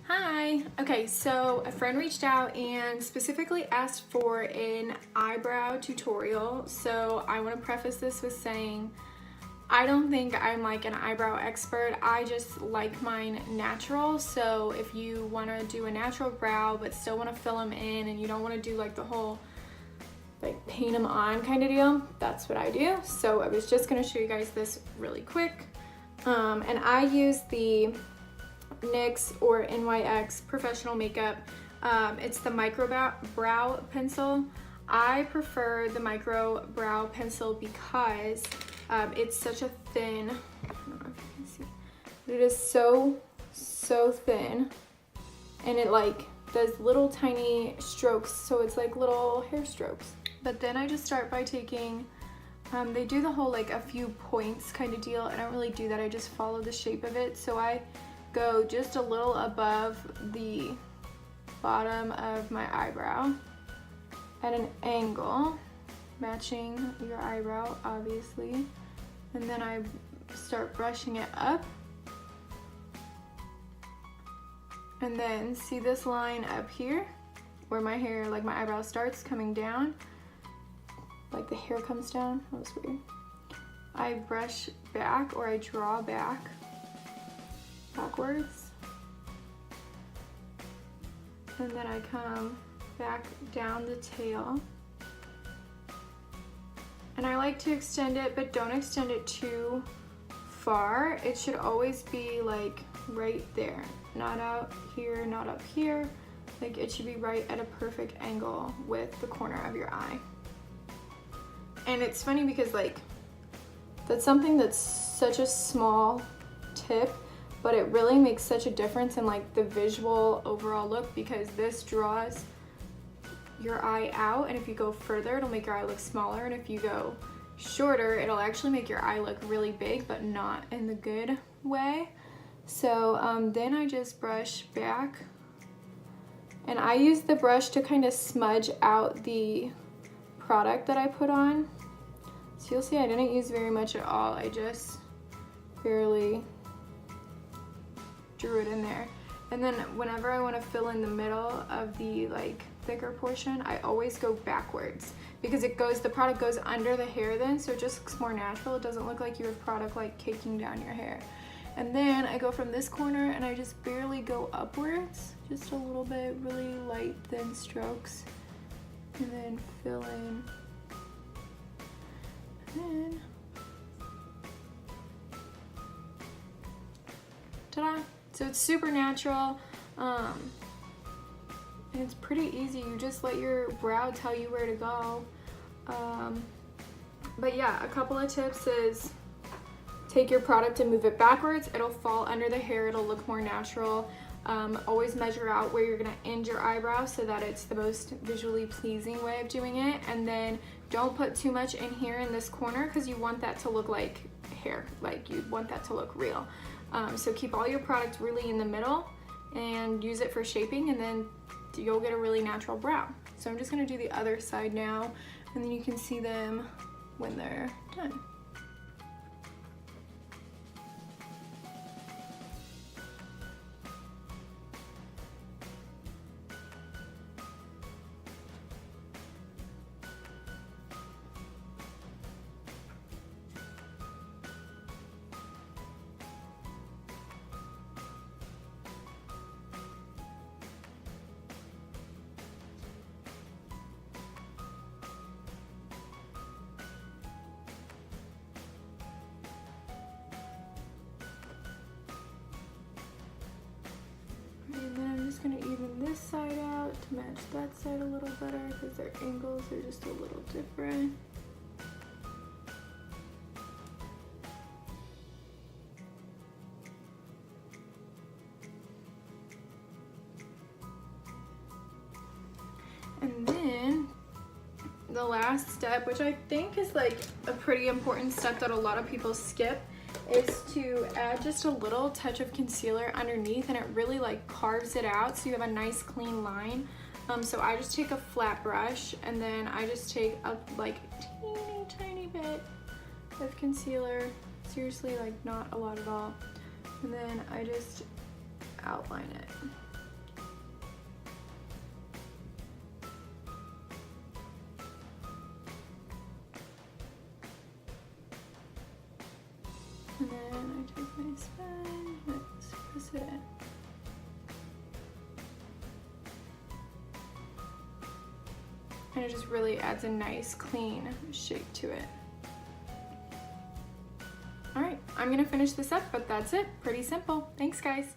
Hi. Okay, so a friend reached out and specifically asked for an eyebrow tutorial. So I want to preface this with saying I don't think I'm like an eyebrow expert. I just like mine natural. So if you want to do a natural brow but still want to fill them in and you don't want to do like the whole like paint them on kind of deal, that's what I do. So I was just going to show you guys this really quick. And I use the NYX or NYX professional makeup. It's the Microbrow pencil. I prefer the Microbrow pencil because it's such a thin, I don't know if you can see, but it is so thin, and it like does little tiny strokes, so it's like little hair strokes. But then I just start by taking, they do the whole like a few points kind of deal. I don't really do that, I just follow the shape of it. So I go just a little above the bottom of my eyebrow at an angle, matching your eyebrow obviously, and then I start brushing it up. And then see this line up here where my hair, like my eyebrow starts coming down, like the hair comes down. That was weird. I brush back, or I draw backwards, and then I come back down the tail, and I like to extend it, but don't extend it too far. It should always be like right there, not out here, not up here. Like it should be right at a perfect angle with the corner of your eye. And it's funny because like that's something that's such a small tip, but it really makes such a difference in like the visual overall look, because this draws your eye out, and if you go further it'll make your eye look smaller, and if you go shorter it'll actually make your eye look really big, but not in the good way. So then I just brush back, and I use the brush to kind of smudge out the product that I put on. So you'll see I didn't use very much at all, I just barely drew it in there. And then whenever I want to fill in the middle of the like thicker portion, I always go backwards, because the product goes under the hair then, so it just looks more natural. It doesn't look like you have product like caking down your hair. And then I go from this corner and I just barely go upwards, just a little bit, really light thin strokes, and then fill in. And then ta-da! So it's super natural, and it's pretty easy. You just let your brow tell you where to go. But yeah, a couple of tips is take your product and move it backwards. It'll fall under the hair, it'll look more natural. Always measure out where you're gonna end your eyebrow so that it's the most visually pleasing way of doing it. And then don't put too much in here in this corner, because you want that to look like hair, like you want that to look real. So keep all your product really in the middle and use it for shaping, and then you'll get a really natural brow. So I'm just gonna do the other side now, and then you can see them when they're done. And then I'm just gonna even this side out to match that side a little better, because their angles are just a little different. And then the last step, which I think is like a pretty important step that a lot of people skip, is to add just a little touch of concealer underneath, and it really like carves it out so you have a nice clean line. So I just take a flat brush, and then I just take a like tiny bit of concealer, seriously, like not a lot at all, and then I just outline it. And then I take my sponge, let's press it in. And it just really adds a nice clean shape to it. All right, I'm gonna finish this up, but that's it. Pretty simple. Thanks, guys.